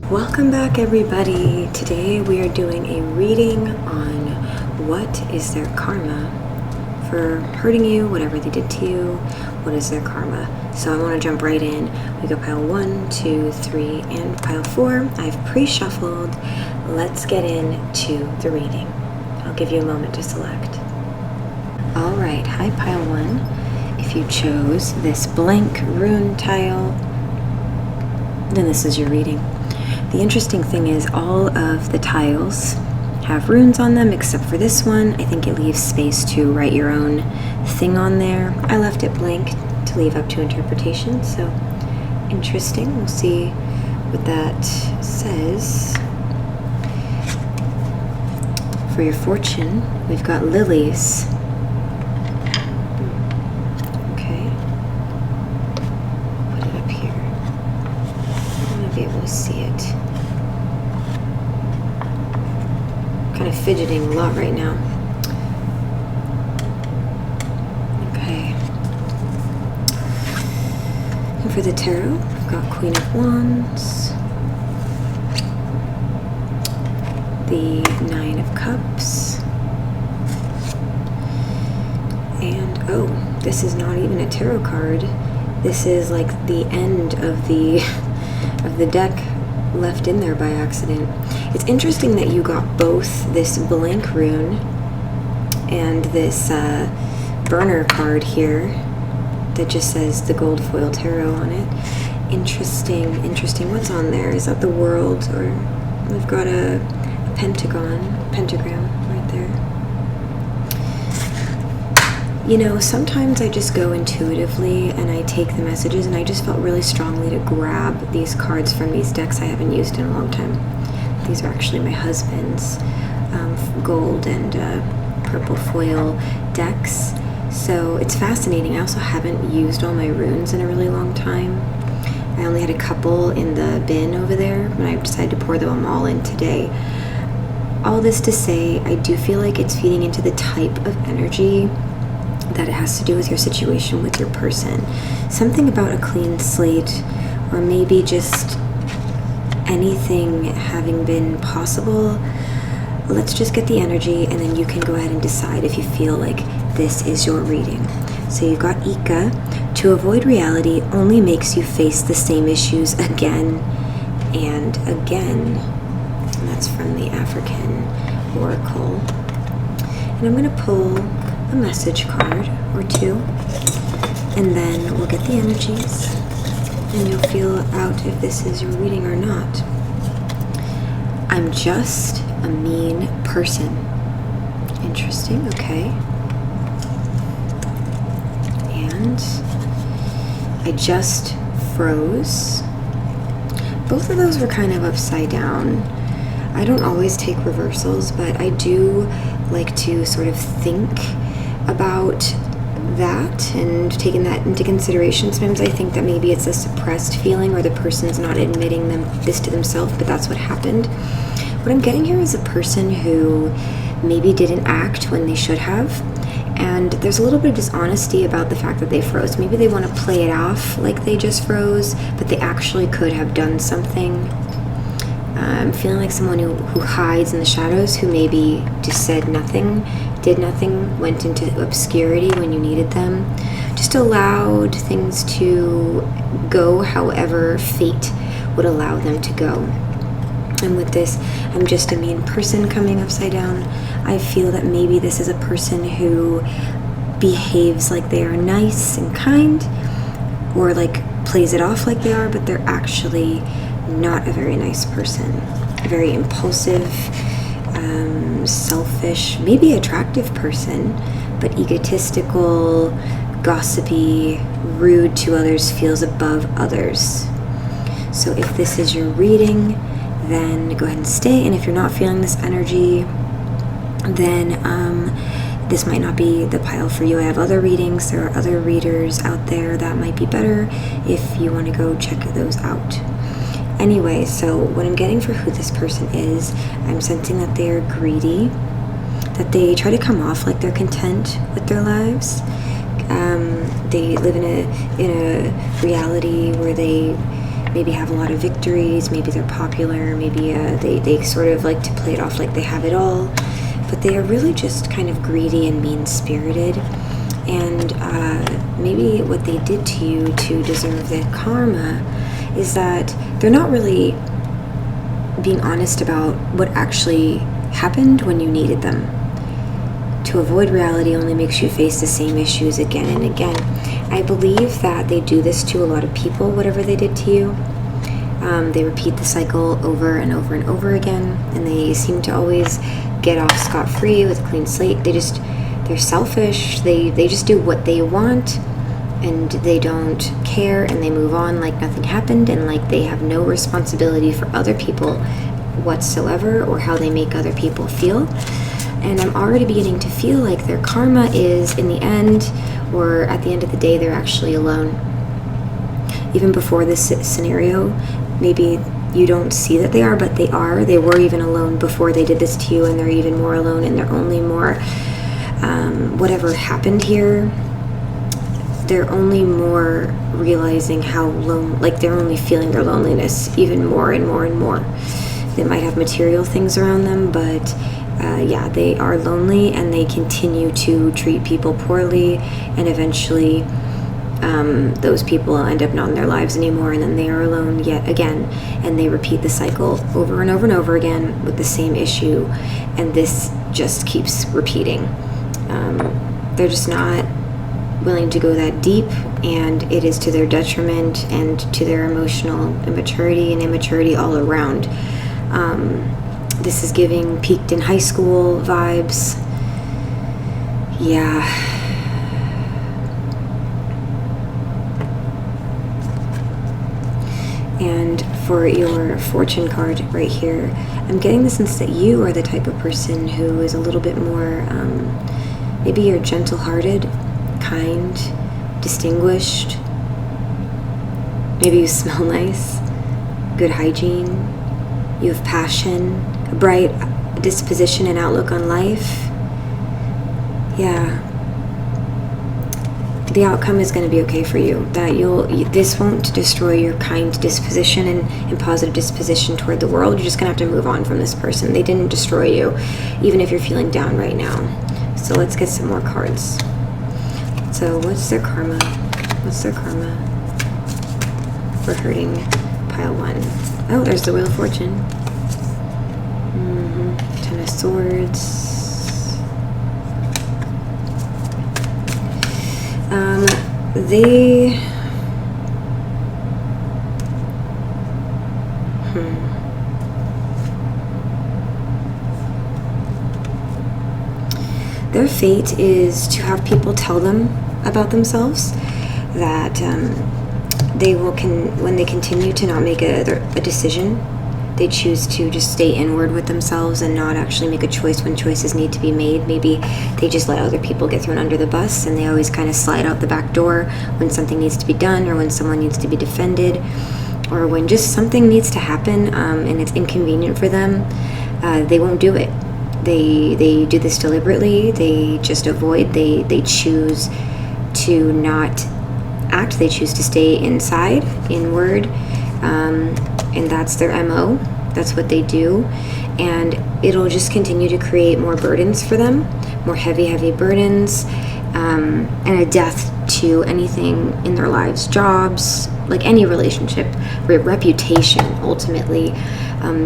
Welcome back, everybody. Today we are doing a reading on what is their karma for hurting you, whatever they did to you. What is their karma? So I want to jump right in. We got pile 1, 2, 3, and pile 4. I've pre-shuffled. Let's get into the reading. I'll give you a moment to select. All right, hi pile 1. If you chose this blank rune tile, then this is your reading. The interesting thing is all of the tiles have runes on them except for this one. I think it leaves space to write your own thing on there. I left it blank to leave up to interpretation, so interesting. We'll see what that says. For your fortune, we've got lilies. Okay. Put it up here. I'm gonna be able to see it. Kind of fidgeting a lot right now. Okay. And for the tarot, we've got Queen of Wands, the 9 of Cups, and oh, this is not even a tarot card. This is like the end of the deck left in there by accident. It's interesting that you got both this blank rune and this burner card here that just says the gold foil tarot on it. Interesting. What's on there? Is that the world? Or we've got a pentagram right there. You know, sometimes I just go intuitively and I take the messages, and I just felt really strongly to grab these cards from these decks I haven't used in a long time. These are actually my husband's gold and purple foil decks. So it's fascinating. I also haven't used all my runes in a really long time. I only had a couple in the bin over there, and I decided to pour them all in today. All this to say, I do feel like it's feeding into the type of energy that it has to do with your situation with your person. Something about a clean slate, or maybe just anything having been possible. Let's just get the energy, and then you can go ahead and decide if you feel like this is your reading. So you've got Ika. To avoid reality only makes you face the same issues again and again. And that's from the African Oracle. And I'm going to pull a message card or two, and then we'll get the energies, and you'll feel out if this is your reading or not. I'm just a mean person. Interesting, okay. And I just froze. Both of those were kind of upside down. I don't always take reversals, but I do like to sort of think about that and taking that into consideration. Sometimes I think that maybe it's a suppressed feeling, or the person's not admitting this to themselves, but that's what happened. What I'm getting here is a person who maybe didn't act when they should have, and there's a little bit of dishonesty about the fact that they froze. Maybe they want to play it off like they just froze, but they actually could have done something. I'm feeling like someone who hides in the shadows, who maybe just said nothing, did nothing, went into obscurity when you needed them, just allowed things to go however fate would allow them to go. And with this, I'm just a mean person coming upside down. I feel that maybe this is a person who behaves like they are nice and kind, or like plays it off like they are, but they're actually not a very nice person. Very impulsive, selfish, maybe attractive person, but egotistical, gossipy, rude to others, feels above others. So if this is your reading, then go ahead and stay. And if you're not feeling this energy, then this might not be the pile for you. I have other readings. There are other readers out there that might be better if you want to go check those out. Anyway, so what I'm getting for who this person is, I'm sensing that they are greedy, that they try to come off like they're content with their lives, They live in a reality where they maybe have a lot of victories, maybe they're popular, maybe they sort of like to play it off like they have it all, but they are really just kind of greedy and mean-spirited. And maybe what they did to you to deserve their karma is that they're not really being honest about what actually happened when you needed them. To avoid reality only makes you face the same issues again and again. I believe that they do this to a lot of people, whatever they did to you. They repeat the cycle over and over and over again, and they seem to always get off scot-free with a clean slate. They're selfish. They just do what they want, and they don't care, and they move on like nothing happened, and like they have no responsibility for other people whatsoever or how they make other people feel. And I'm already beginning to feel like their karma is, in the end, or at the end of the day, they're actually alone. Even before this scenario, maybe you don't see that they are, but they are. They were even alone before they did this to you, and they're even more alone, and they're only more, whatever happened here, they're only more realizing how they're only feeling their loneliness even more and more and more. They might have material things around them, but yeah, they are lonely, and they continue to treat people poorly, and eventually those people end up not in their lives anymore, and then they are alone yet again, and they repeat the cycle over and over and over again with the same issue, and this just keeps repeating. They're just not willing to go that deep, and it is to their detriment and to their emotional immaturity and immaturity all around. This is giving peaked in high school vibes. Yeah. And for your fortune card right here, I'm getting the sense that you are the type of person who is a little bit more, maybe you're gentle-hearted, kind, distinguished. Maybe you smell nice, good hygiene, you have passion, a bright disposition and outlook on life. Yeah. The outcome is going to be okay for you. That this won't destroy your kind disposition and positive disposition toward the world. You're just going to have to move on from this person. They didn't destroy you, even if you're feeling down right now. So let's get some more cards. So what's their karma? What's their karma for hurting pile 1? Oh, there's the Wheel of Fortune. Ten of Swords. Their fate is to have people tell them about themselves, that they will when they continue to not make a decision, they choose to just stay inward with themselves and not actually make a choice when choices need to be made. Maybe they just let other people get thrown under the bus, and they always kind of slide out the back door when something needs to be done, or when someone needs to be defended, or when just something needs to happen and it's inconvenient for them. They won't do it. They do this deliberately. They just avoid. They choose to not act. They choose to stay inside, inward, and that's their MO. That's what they do, and it'll just continue to create more burdens for them, more heavy burdens, and a death to anything in their lives, jobs, like any relationship, reputation, ultimately.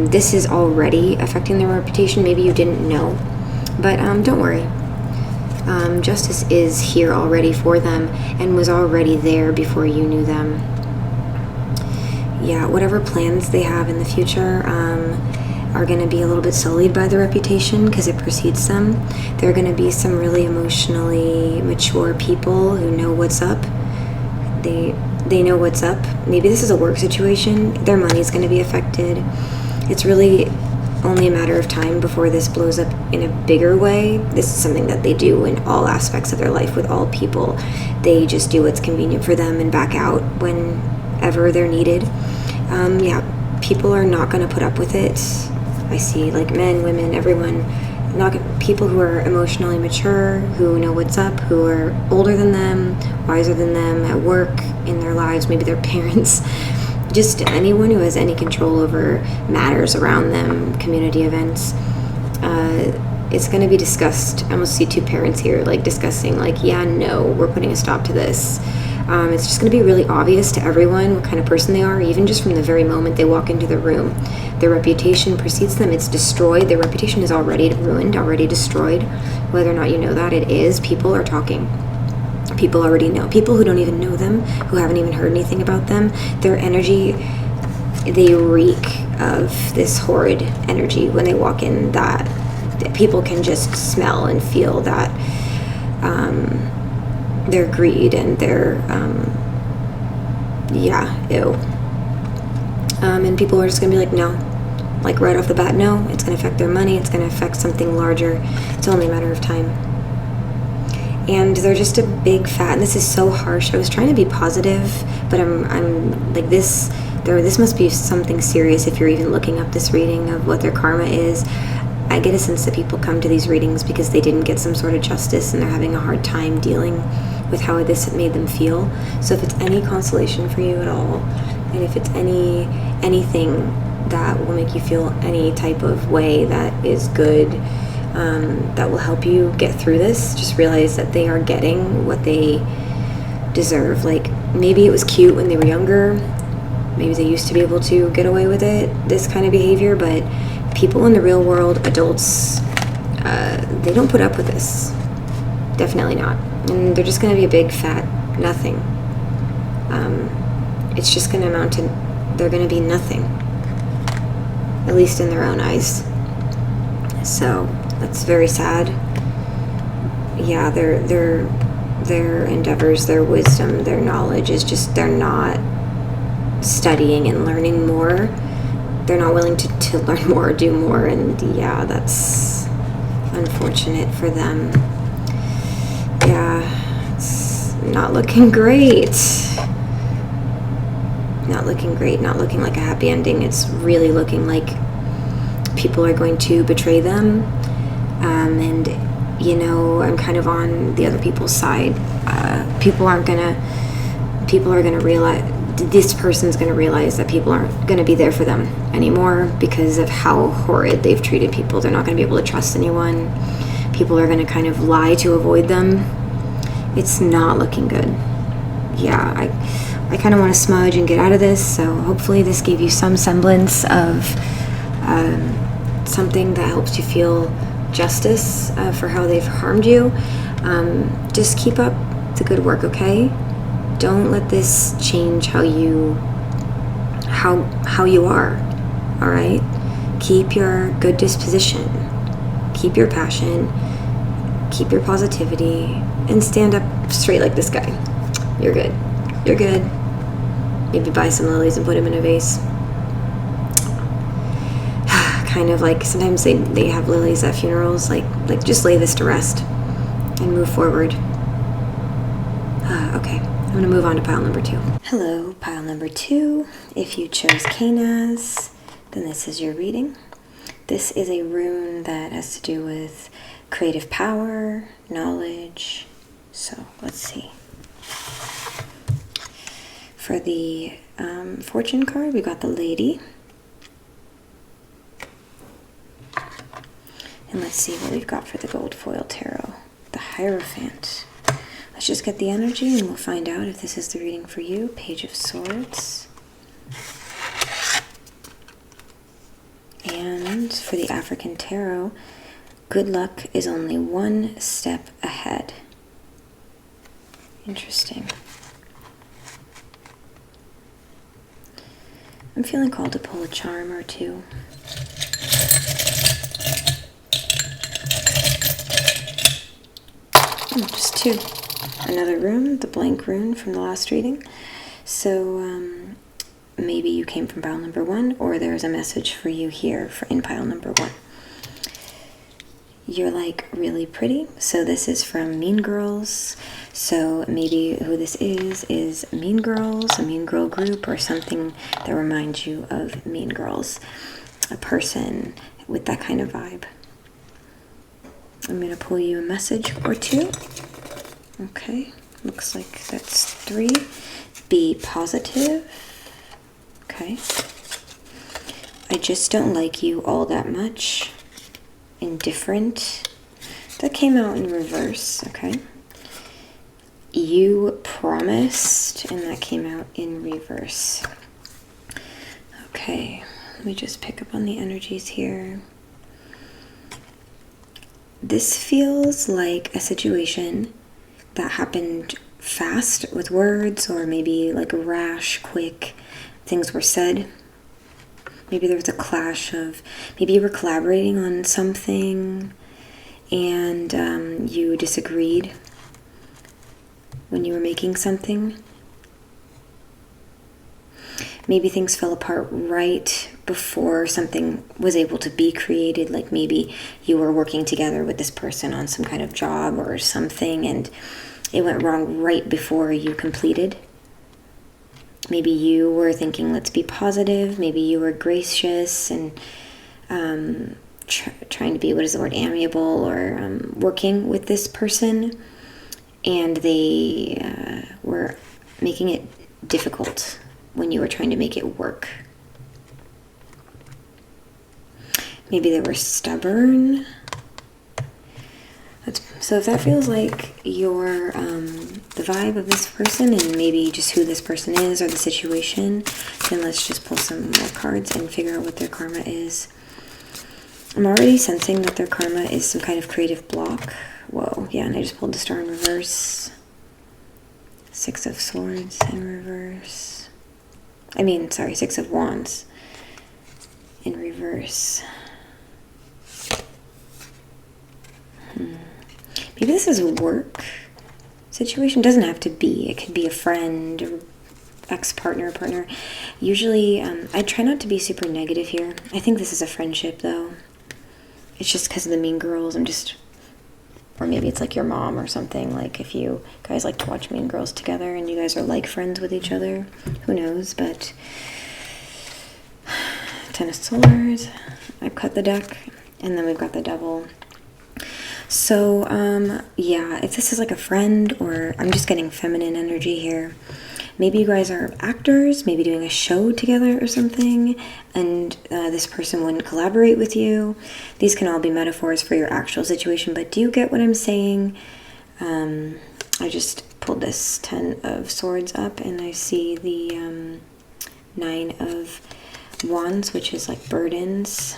This is already affecting their reputation. Maybe you didn't know, but don't worry. Justice is here already for them and was already there before you knew them. Yeah, whatever plans they have in the future are going to be a little bit sullied by the reputation because it precedes them. There are going to be some really emotionally mature people who know what's up. They know what's up. Maybe this is a work situation. Their money's going to be affected. It's really only a matter of time before this blows up in a bigger way. This is something that they do in all aspects of their life with all people. They just do what's convenient for them and back out whenever they're needed. Yeah, people are not going to put up with it. I see, like, men, women, everyone, people who are emotionally mature, who know what's up, who are older than them, wiser than them, at work, in their lives, maybe their parents, just anyone who has any control over matters around them, community events. It's going to be discussed. I almost see two parents here like discussing like, yeah, no, we're putting a stop to this. It's just going to be really obvious to everyone what kind of person they are, even just from the very moment they walk into the room. Their reputation precedes them. It's destroyed. Their reputation is already ruined, already destroyed. Whether or not you know that, it is. People are talking. People already know. People who don't even know them, who haven't even heard anything about them, their energy, they reek of this horrid energy when they walk in, that people can just smell and feel that their greed and their ew. And people are just gonna be like, no, like right off the bat, no. It's gonna affect their money. It's gonna affect something larger. It's only a matter of time. And they're just a big fat, and this is so harsh. I was trying to be positive, but I'm like this. This must be something serious if you're even looking up this reading of what their karma is. I get a sense that people come to these readings because they didn't get some sort of justice and they're having a hard time dealing with how this made them feel. So if it's any consolation for you at all, and if it's anything that will make you feel any type of way that is good, that will help you get through this, just realize that they are getting what they deserve. Like, maybe it was cute when they were younger, maybe they used to be able to get away with it, this kind of behavior, but people in the real world, adults, they don't put up with this. Definitely not. And they're just going to be a big fat nothing. It's just going to amount to, they're going to be nothing, at least in their own eyes. So that's very sad. Yeah, their endeavors, their wisdom, their knowledge is just, they're not studying and learning more. They're not willing to learn more or do more, and yeah, that's unfortunate for them. Yeah, it's not looking great. Not looking great, not looking like a happy ending. It's really looking like people are going to betray them. And, you know, I'm kind of on the other people's side. People are going to realize, this person's going to realize that people aren't going to be there for them anymore because of how horrid they've treated people. They're not going to be able to trust anyone. People are going to kind of lie to avoid them. It's not looking good. Yeah, I kind of want to smudge and get out of this, so hopefully this gave you some semblance of something that helps you feel justice for how they've harmed you. Just keep up the good work, okay? Don't let this change how you are, all right? Keep your good disposition, keep your passion, keep your positivity, and stand up straight like this guy. You're good. You're good. Maybe buy some lilies and put them in a vase. Kind of like sometimes they have lilies at funerals. Like just lay this to rest and move forward. Okay. I'm going to move on to pile number 2. Hello, pile number 2. If you chose 𝔮𝔞𝔯𝔞𝔫𝔻, then this is your reading. This is a rune that has to do with creative power, knowledge. So let's see. For the fortune card, we got the lady. And let's see what we've got for the gold foil tarot. The Hierophant. Let's just get the energy and we'll find out if this is the reading for you. Page of Swords. And for the African Tarot, good luck is only one step ahead. Interesting. I'm feeling called to pull a charm or two. Just 2. Another rune, the blank rune from the last reading. So maybe you came from pile number 1, or there's a message for you here in pile number 1. You're like really pretty. So this is from Mean Girls. So maybe who this is Mean Girls, a Mean Girl group, or something that reminds you of Mean Girls. A person with that kind of vibe. I'm going to pull you a message or two. Okay, looks like that's 3. Be positive. Okay. I just don't like you all that much. Indifferent. That came out in reverse, okay. You promised, and that came out in reverse. Okay, let me just pick up on the energies here. This feels like a situation that happened fast with words, or maybe like rash, quick things were said. Maybe there was a clash of, maybe you were collaborating on something and you disagreed when you were making something. Maybe things fell apart right before something was able to be created, like maybe you were working together with this person on some kind of job or something and it went wrong right before you completed. Maybe you were thinking, let's be positive. Maybe you were gracious and trying to be, what is the word, amiable, or working with this person, and they were making it difficult when you were trying to make it work. Maybe they were stubborn. So if that feels like your the vibe of this person and maybe just who this person is or the situation, then let's just pull some more cards and figure out what their karma is. I'm already sensing that their karma is some kind of creative block. Whoa, yeah, and I just pulled the Star in reverse. 6 of Swords in reverse. Six of Wands in reverse. Maybe this is a work situation. Doesn't have to be. It could be a friend, or ex-partner, partner. Usually, I try not to be super negative here. I think this is a friendship, though. It's just because of the Mean Girls. Or maybe it's like your mom or something. Like if you guys like to watch Mean Girls together and you guys are like friends with each other. Who knows? But 10 of Swords. I've cut the deck. And then we've got the Devil. So, yeah, if this is like a friend, or I'm just getting feminine energy here. Maybe you guys are actors, maybe doing a show together or something, and this person wouldn't collaborate with you. These can all be metaphors for your actual situation, but do you get what I'm saying? I just pulled this 10 of Swords up, and I see the 9 of Wands, which is like burdens.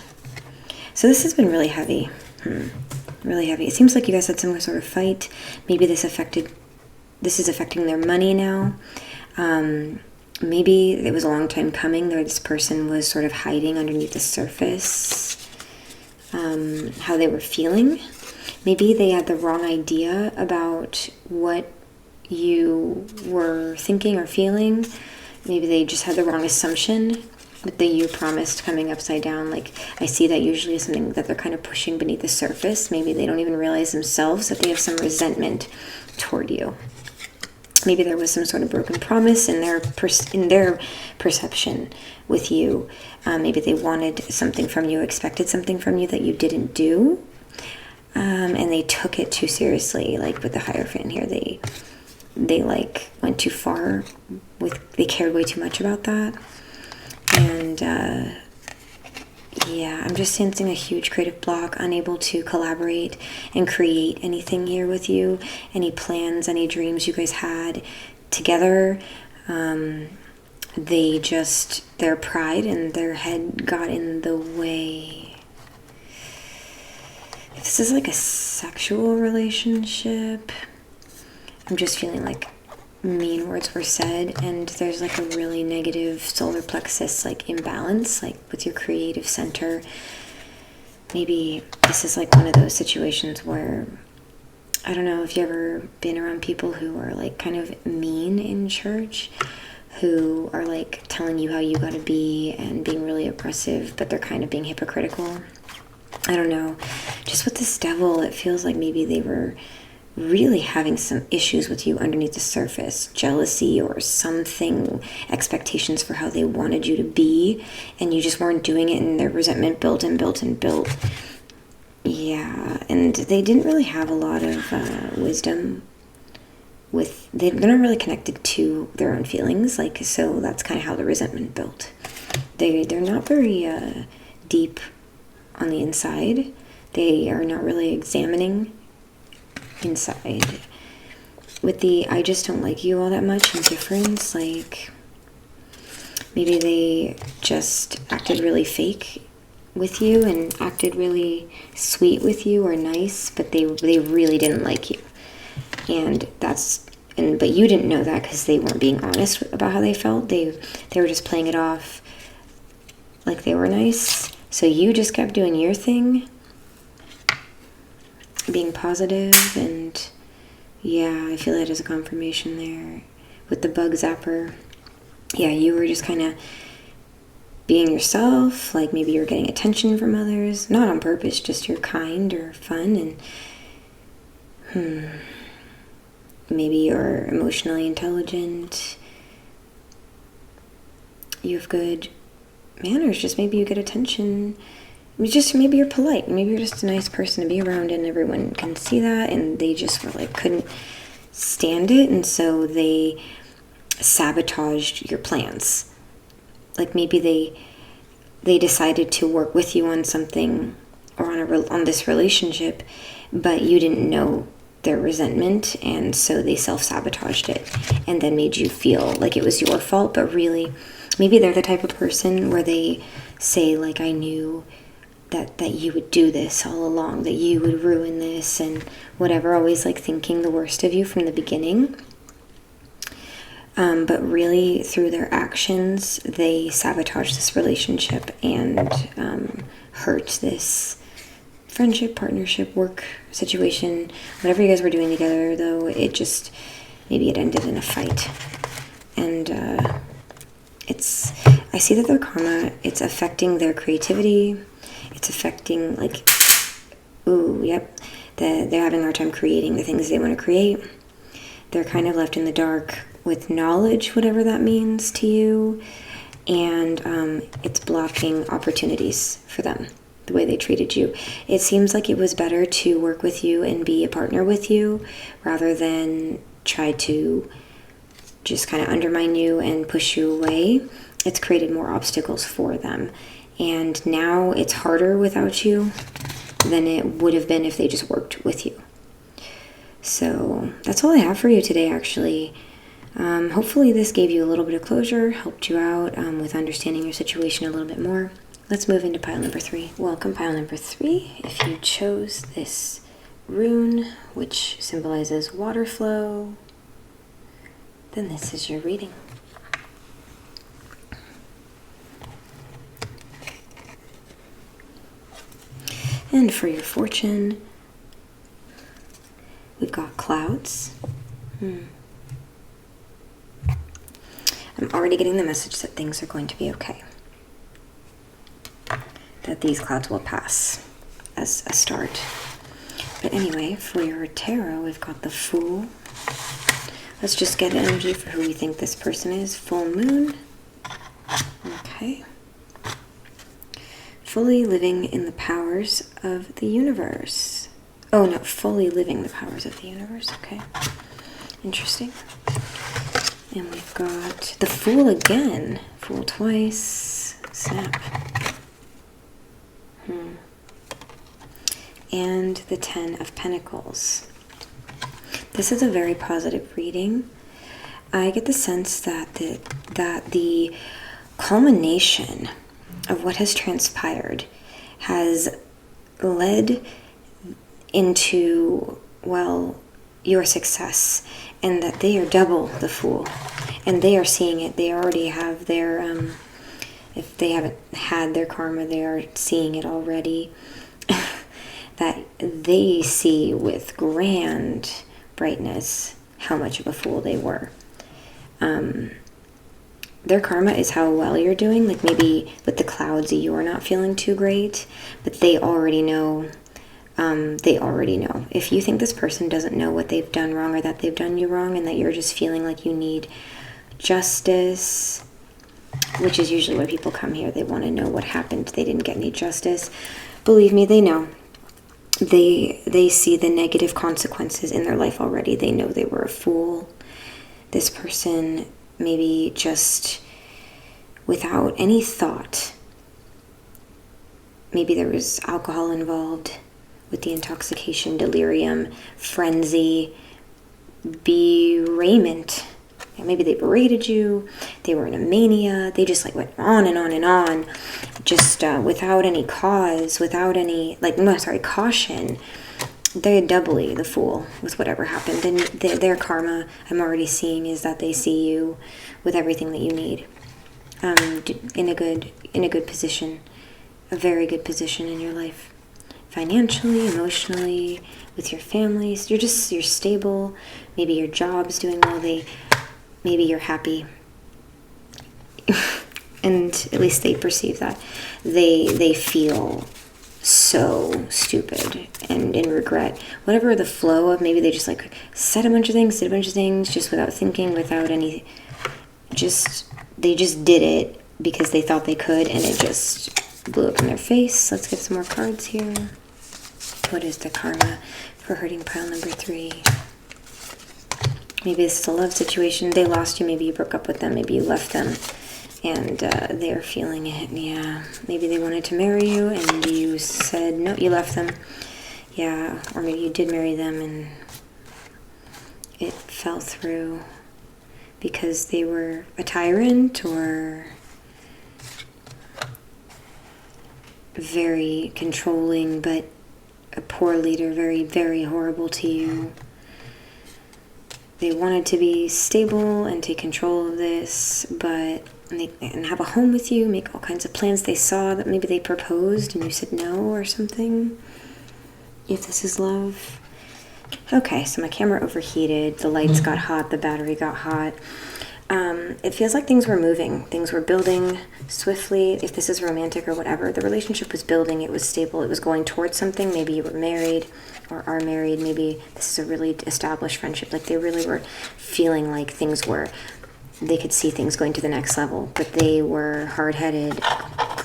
So this has been really heavy. Really heavy. It seems like you guys had some sort of fight. Maybe this is affecting their money now. Maybe it was a long time coming. This person was sort of hiding underneath the surface, how they were feeling. Maybe they had the wrong idea about what you were thinking or feeling. Maybe they just had the wrong assumption with the you promised coming upside down. Like, I see that usually is something that they're kind of pushing beneath the surface. Maybe they don't even realize themselves that they have some resentment toward you. Maybe there was some sort of broken promise in their perception with you. Maybe they wanted something from you, expected something from you that you didn't do. And they took it too seriously. Like with the Hierophant here, they like went too far they cared way too much about that. And yeah, I'm just sensing a huge creative block, unable to collaborate and create anything here with you. Any plans, any dreams you guys had together. Their pride and their head got in the way. If this is like a sexual relationship, I'm just feeling like mean words were said, and there's like a really negative solar plexus like imbalance, like with your creative center. Maybe this is like one of those situations where, I don't know if you've ever been around people who are like kind of mean in church, who are like telling you how you gotta be and being really oppressive, but they're kind of being hypocritical. I don't know. Just with this Devil, it feels like maybe they were really having some issues with you underneath the surface, jealousy or something, expectations for how they wanted you to be, and you just weren't doing it, and their resentment built and built and built. Yeah, and they didn't really have a lot of wisdom they're not really connected to their own feelings, like, so that's kind of how the resentment built. They're not very deep on the inside. They are not really examining inside. With the I just don't like you all that much indifference, like maybe they just acted really fake with you and acted really sweet with you or nice, but they really didn't like you. But you didn't know that because they weren't being honest about how they felt. They were just playing it off like they were nice. So you just kept doing your thing, being positive, and yeah, I feel that as a confirmation there. With the bug zapper, yeah, you were just kind of being yourself, like maybe you're getting attention from others, not on purpose, just you're kind or fun, and maybe you're emotionally intelligent, you have good manners, just maybe you get attention, maybe you're polite, maybe you're just a nice person to be around and everyone can see that, and they just were like couldn't stand it, and so they sabotaged your plans. Like maybe they decided to work with you on something or on this relationship, but you didn't know their resentment, and so they self-sabotaged it and then made you feel like it was your fault. But really, maybe they're the type of person where they say, like, I knew that you would do this all along, that you would ruin this and whatever, always like thinking the worst of you from the beginning. But really, through their actions, they sabotage this relationship and hurt this friendship, partnership, work situation, whatever you guys were doing together, though, maybe it ended in a fight. And I see that their karma, it's affecting their creativity, it's affecting, like, they're having a hard time creating the things they want to create. They're kind of left in the dark with knowledge, whatever that means to you, and it's blocking opportunities for them, the way they treated you. It seems like it was better to work with you and be a partner with you rather than try to just kind of undermine you and push you away. It's created more obstacles for them, and now it's harder without you than it would have been if they just worked with you. So that's all I have for you today, actually. Hopefully this gave you a little bit of closure, helped you out with understanding your situation a little bit more. Let's move into pile number 3. Welcome, pile number 3. If you chose this rune, which symbolizes water flow, then this is your reading. And for your fortune, we've got clouds. I'm already getting the message that things are going to be okay. That these clouds will pass as a start. But anyway, for your tarot, we've got the Fool. Let's just get energy for who we think this person is. Full moon. Okay. Fully living in the powers of the universe. Oh no, fully living the powers of the universe. Okay. Interesting. And we've got the Fool again. Fool twice. Snap. And the 10 of Pentacles. This is a very positive reading. I get the sense that the culmination of what has transpired has led into, well, your success, and that they are double the Fool, and they are seeing it. They already have their, if they haven't had their karma, they are seeing it already. That they see with grand brightness how much of a fool they were. Their karma is how well you're doing. Like maybe with the clouds you're not feeling too great, but they already know. If you think this person doesn't know what they've done wrong or that they've done you wrong and that you're just feeling like you need justice, which is usually why people come here. They want to know what happened. They didn't get any justice. Believe me, they know. they see the negative consequences in their life already. They know they were a fool. This person maybe just without any thought, maybe there was alcohol involved with the intoxication, delirium, frenzy, bereavement. Maybe they berated you, they were in a mania, they just like went on and on and on, just without any cause, without any, caution. They're doubly the fool with whatever happened. And their karma, I'm already seeing, is that they see you with everything that you need, in a good position, a very good position in your life, financially, emotionally, with your families. You're stable. Maybe your job's doing well. Maybe you're happy, and at least they perceive that. They feel so stupid and in regret. Whatever the flow of, maybe they just like said a bunch of things, did a bunch of things, just without thinking, without any, they just did it because they thought they could, and it just blew up in their face. Let's get some more cards here. What is the karma for hurting pile number 3? Maybe this is a love situation. They lost you. Maybe you broke up with them. Maybe you left them. And they're feeling it. Yeah. Maybe they wanted to marry you and you said no, you left them. Yeah. Or maybe you did marry them and it fell through because they were a tyrant or very controlling, but a poor leader, very, very horrible to you. They wanted to be stable and take control of this, and have a home with you, make all kinds of plans. They saw that maybe they proposed and you said no or something. If this is love. Okay, so my camera overheated, the lights got hot, the battery got hot. It feels like things were moving. Things were building swiftly. If this is romantic or whatever, the relationship was building. It was stable. It was going towards something. Maybe you were married or are married. Maybe this is a really established friendship. Like they really were feeling like they could see things going to the next level. But they were hard-headed,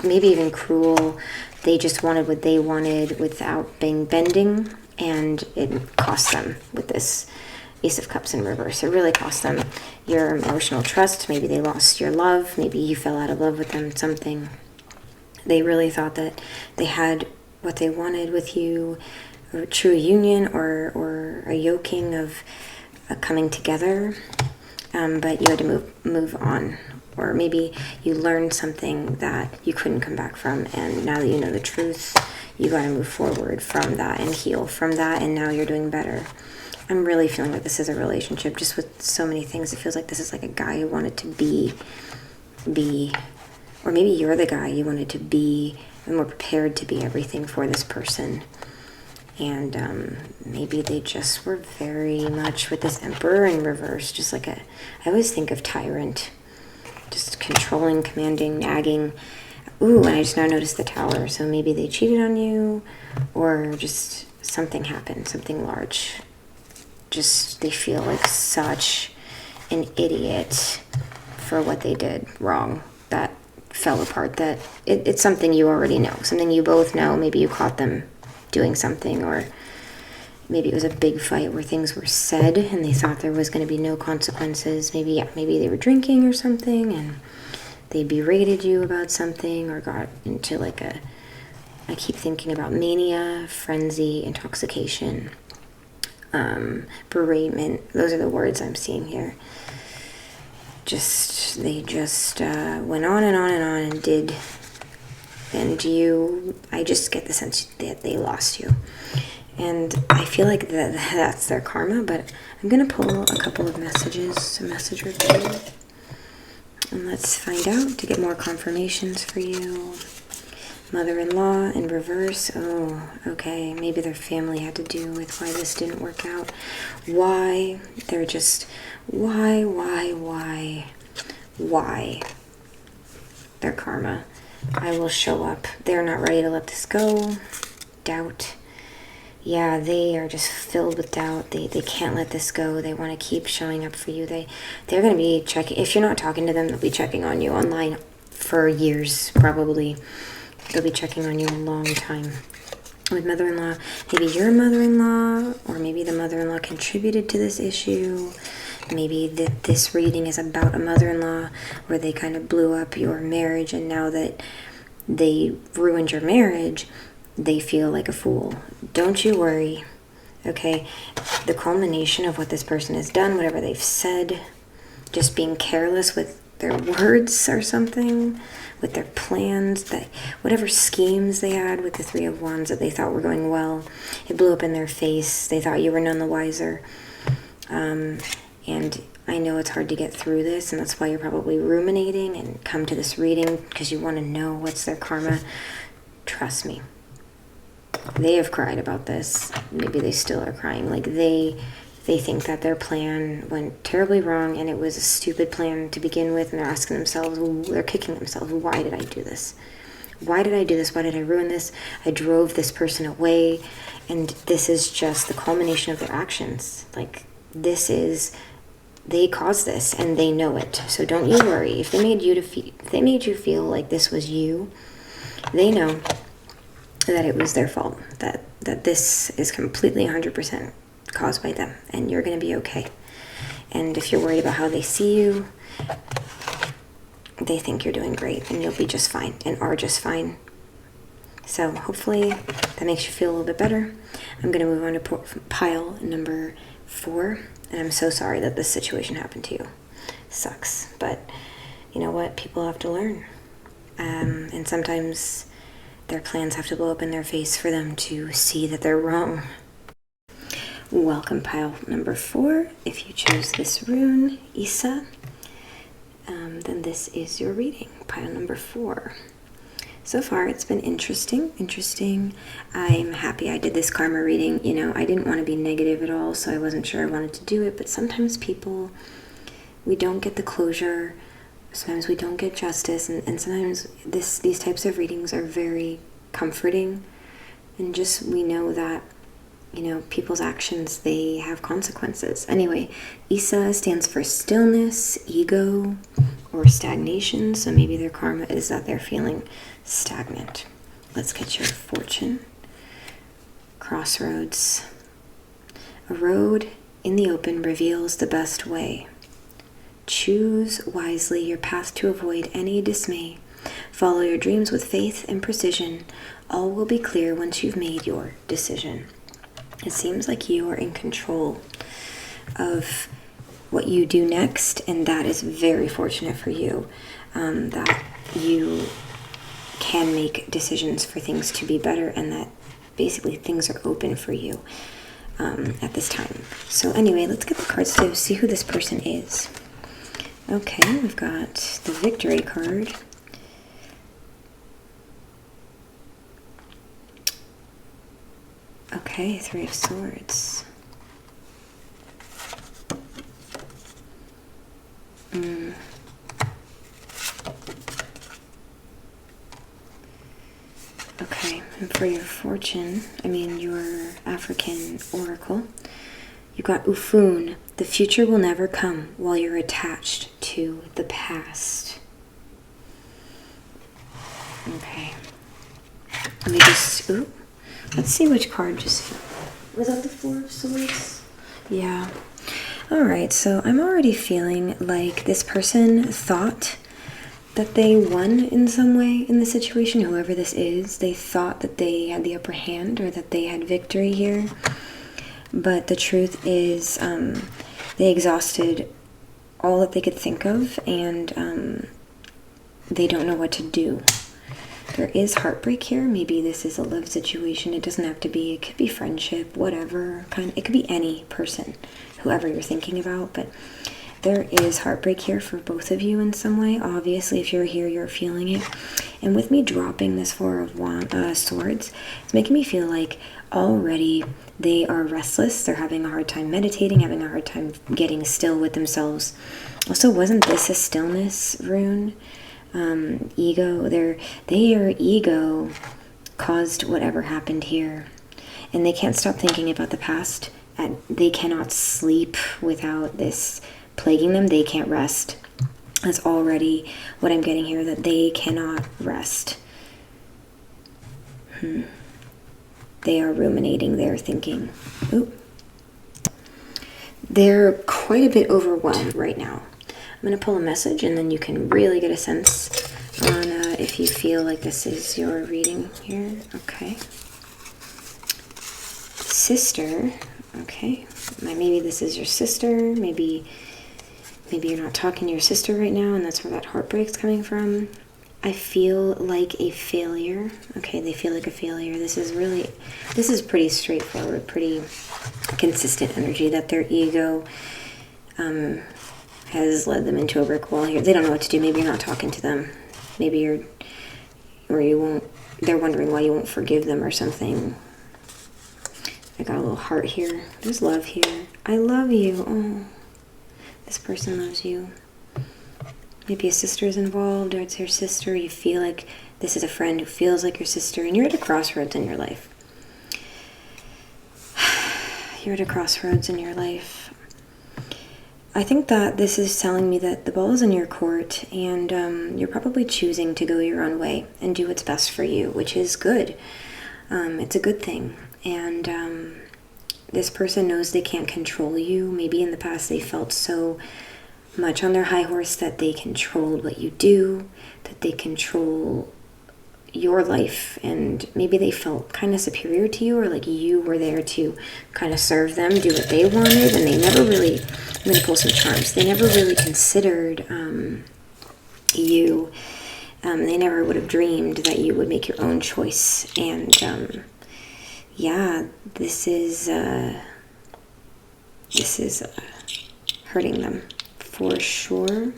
maybe even cruel. They just wanted what they wanted without being bending. And it cost them with this Ace of Cups in reverse. It really cost them your emotional trust. Maybe they lost your love. Maybe you fell out of love with them, something. They really thought that they had what they wanted with you, a true union or a yoking of a coming together. But you had to move on. Or maybe you learned something that you couldn't come back from. And now that you know the truth, you got to move forward from that and heal from that. And now you're doing better. I'm really feeling like this is a relationship, just with so many things. It feels like this is like a guy who wanted to be, or maybe you're the guy you wanted to be and were prepared to be everything for this person. And maybe they just were very much with this Emperor in reverse, just like I always think of tyrant, just controlling, commanding, nagging. Ooh, and I just now noticed the Tower. So maybe they cheated on you, or just something happened, something large. Just they feel like such an idiot for what they did wrong, that fell apart, that it's something you already know, something you both know. Maybe you caught them doing something, or maybe it was a big fight where things were said and they thought there was going to be no consequences. Maybe they were drinking or something and they berated you about something, or got into like I keep thinking about mania, frenzy, intoxication, beratement. Those are the words I'm seeing here. They just went on and on and on and did. And I just get the sense that they lost you. And I feel like that's their karma, but I'm going to pull a couple of messages, a message or two. And let's find out to get more confirmations for you. Mother-in-law in reverse. Oh, okay. Maybe their family had to do with why this didn't work out. Why? They're just, why? Their karma. I will show up. They're not ready to let this go. Doubt. Yeah, they are just filled with doubt. They can't let this go. They want to keep showing up for you. They're going to be checking. If you're not talking to them, they'll be checking on you online for years, probably. They'll be checking on you a long time. with mother-in-law. Maybe your mother-in-law, or maybe the mother-in-law contributed to this issue. Maybe this reading is about a mother-in-law where they kind of blew up your marriage, and now that they ruined your marriage, they feel like a fool. Don't you worry, okay? The culmination of what this person has done, whatever they've said, just being careless with their words or something, with their plans, that whatever schemes they had with the Three of Wands that they thought were going well, it blew up in their face. They thought you were none the wiser. And I know it's hard to get through this, and that's why you're probably ruminating and come to this reading, because you want to know what's their karma. Trust me. They have cried about this. Maybe they still are crying. Like they think that their plan went terribly wrong, and it was a stupid plan to begin with, and they're asking themselves, they're kicking themselves, why did I do this? Why did I do this? Why did I ruin this? I drove this person away, and this is just the culmination of their actions. Like, they caused this, and they know it. So don't you worry. If they made you feel like this was you, they know that it was their fault, that this is completely 100% caused by them, and you're going to be okay. And if you're worried about how they see you, they think you're doing great, and you'll be just fine, and are just fine. So hopefully that makes you feel a little bit better. I'm going to move on to pile number 4, and I'm so sorry that this situation happened to you. Sucks, but you know what? People have to learn, and sometimes their plans have to blow up in their face for them to see that they're wrong. Welcome, pile number 4. If you chose this rune, Isa, then this is your reading, pile number 4. So far, it's been interesting. I'm happy I did this karma reading. You know, I didn't want to be negative at all, so I wasn't sure I wanted to do it, but sometimes we don't get the closure. Sometimes we don't get justice, and sometimes these types of readings are very comforting, and just we know that, you know, people's actions, they have consequences. Anyway, Isa stands for stillness, ego, or stagnation, so maybe their karma is that they're feeling stagnant. Let's get your fortune. Crossroads. A road in the open reveals the best way. Choose wisely your path to avoid any dismay. Follow your dreams with faith and precision. All will be clear once you've made your decision. It seems like you are in control of what you do next, and that is very fortunate for you, that you can make decisions for things to be better, and that basically things are open for you at this time. So anyway, let's get the cards to see who this person is. Okay, we've got the Victory card. Okay, 3 of Swords. Okay, and for your fortune, your African oracle, you got Ufun. The future will never come while you're attached to the past. Okay. Let me just, let's see which card just, was that the 4 of Swords? Yeah. Alright, so I'm already feeling like this person thought that they won in some way in the situation, whoever this is. They thought that they had the upper hand, or that they had victory here. But the truth is, they exhausted all that they could think of, and they don't know what to do. There is heartbreak here. Maybe this is a love situation. It doesn't have to be. It could be friendship, whatever. It could be any person, whoever you're thinking about. But there is heartbreak here for both of you in some way. Obviously, if you're here, you're feeling it. And with me dropping this 4 of Swords, it's making me feel like already they are restless. They're having a hard time meditating, having a hard time getting still with themselves. Also, wasn't this a stillness rune? Ego, their ego caused whatever happened here, and they can't stop thinking about the past, and they cannot sleep without this plaguing them. They can't rest. That's already what I'm getting here, that they cannot rest. They are ruminating, they're thinking. Oop. They're quite a bit overwhelmed right now. I'm going to pull a message, and then you can really get a sense on if you feel like this is your reading here. Okay. Sister. Okay. Maybe this is your sister. Maybe you're not talking to your sister right now, and that's where that heartbreak's coming from. I feel like a failure. Okay, they feel like a failure. This is pretty straightforward, pretty consistent energy that their ego has led them into a brick wall here. They don't know what to do. Maybe you're not talking to them. Maybe you won't, they're wondering why you won't forgive them or something. I got a little heart here. There's love here. I love you. Oh, this person loves you. Maybe a sister is involved, or it's your sister. You feel like this is a friend who feels like your sister, and you're at a crossroads in your life. You're at a crossroads in your life. I think that this is telling me that the ball is in your court, and you're probably choosing to go your own way and do what's best for you, which is good. It's a good thing. And this person knows they can't control you. Maybe in the past they felt so much on their high horse that they controlled what you do, that they control your life, and maybe they felt kind of superior to you, or like you were there to kind of serve them, do what they wanted, and they never really, I'm going to pull some charms, they never really considered you. They never would have dreamed that you would make your own choice. And yeah, this is hurting them. For sure.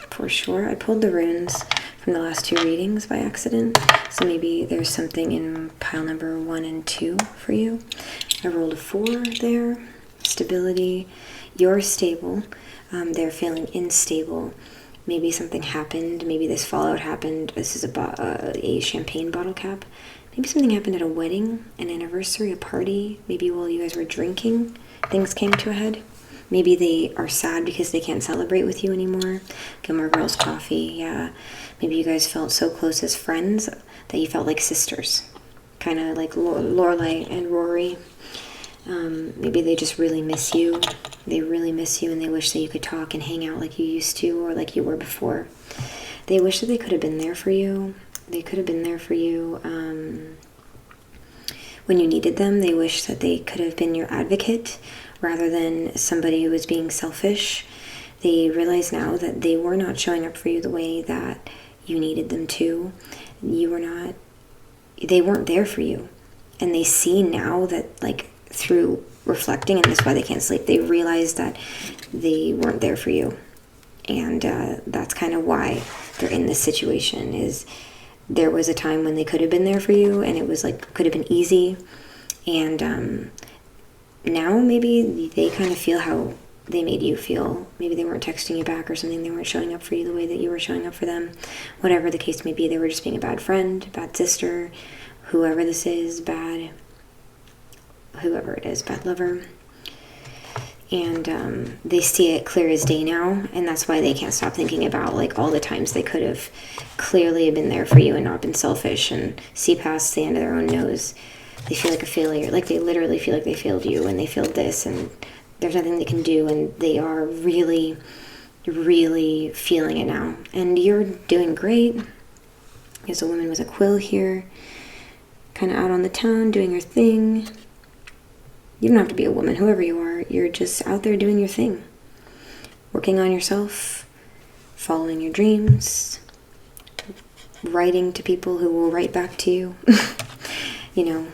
For sure. I pulled the runes from the last two readings by accident. So maybe there's something in pile number 1 and 2 for you. I rolled a 4 there. Stability. You're stable. They're feeling unstable. Maybe something happened. Maybe this fallout happened. This is a champagne bottle cap. Maybe something happened at a wedding, an anniversary, a party. Maybe while you guys were drinking, things came to a head. Maybe they are sad because they can't celebrate with you anymore. Gilmore Girls coffee, yeah. Maybe you guys felt so close as friends that you felt like sisters. Kind of like Lorelai and Rory. Maybe they just really miss you. They really miss you, and they wish that you could talk and hang out like you used to, or like you were before. They wish that they could have been there for you. They could have been there for you when you needed them. They wish that they could have been your advocate rather than somebody who was being selfish. They realize now that they were not showing up for you the way that you needed them to. They weren't there for you. And they see now that, like, through reflecting, and that's why they can't sleep, they realize that they weren't there for you. And that's kind of why they're in this situation. Is there was a time when they could have been there for you, and it was like, could have been easy. And now maybe they kind of feel how they made you feel. Maybe they weren't texting you back or something. They weren't showing up for you the way that you were showing up for them. Whatever the case may be, they were just being a bad friend, bad sister, whoever this is, whoever it is, bad lover. And they see it clear as day now, and that's why they can't stop thinking about, like, all the times they could have clearly been there for you and not been selfish and see past the end of their own nose. They feel like a failure. Like, they literally feel like they failed you and they failed this, and there's nothing they can do, and they are really, really feeling it now. And you're doing great. There's a woman with a quill here, kind of out on the town, doing her thing. You don't have to be a woman, whoever you are. You're just out there doing your thing. Working on yourself, following your dreams, writing to people who will write back to you. You know,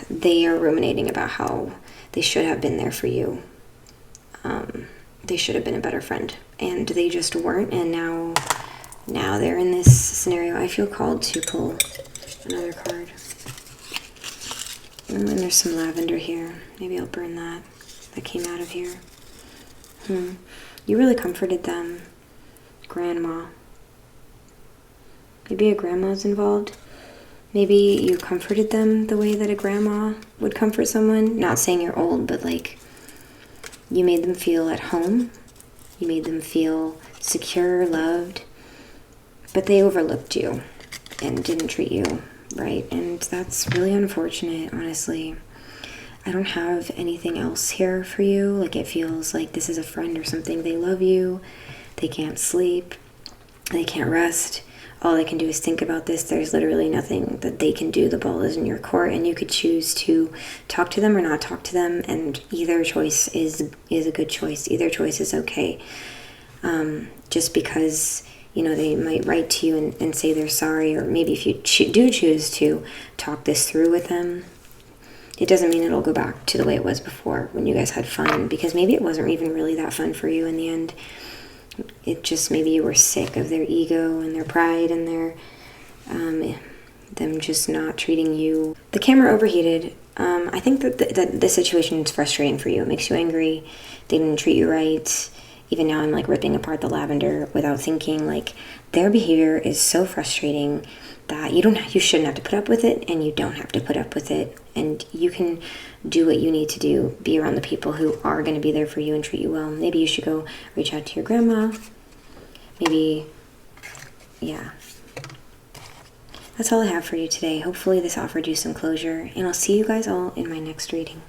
they are ruminating about how they should have been there for you. They should have been a better friend, and they just weren't, and now they're in this scenario. I feel called to pull another card. And there's some lavender here. Maybe I'll burn that. That came out of here. You really comforted them. Grandma. Maybe a grandma's involved. Maybe you comforted them the way that a grandma would comfort someone. Not saying you're old, but like, you made them feel at home. You made them feel secure, loved. But they overlooked you and didn't treat you right? And that's really unfortunate, honestly. I don't have anything else here for you. Like, it feels like this is a friend or something. They love you. They can't sleep. They can't rest. All they can do is think about this. There's literally nothing that they can do. The ball is in your court, and you could choose to talk to them or not talk to them, and either choice is a good choice. Either choice is okay. Just because, you know, they might write to you and say they're sorry, or maybe if you do choose to talk this through with them, it doesn't mean it'll go back to the way it was before when you guys had fun, because maybe it wasn't even really that fun for you in the end. It just, maybe you were sick of their ego and their pride and their them just not treating you. The camera overheated. I think that the situation is frustrating for you. It makes you angry. They didn't treat you right. Even now I'm like ripping apart the lavender without thinking. Like, their behavior is so frustrating that you shouldn't have to put up with it, and you don't have to put up with it, and you can do what you need to do. Be around the people who are going to be there for you and treat you well. Maybe you should go reach out to your grandma. Maybe, yeah. That's all I have for you today. Hopefully this offered you some closure, and I'll see you guys all in my next reading.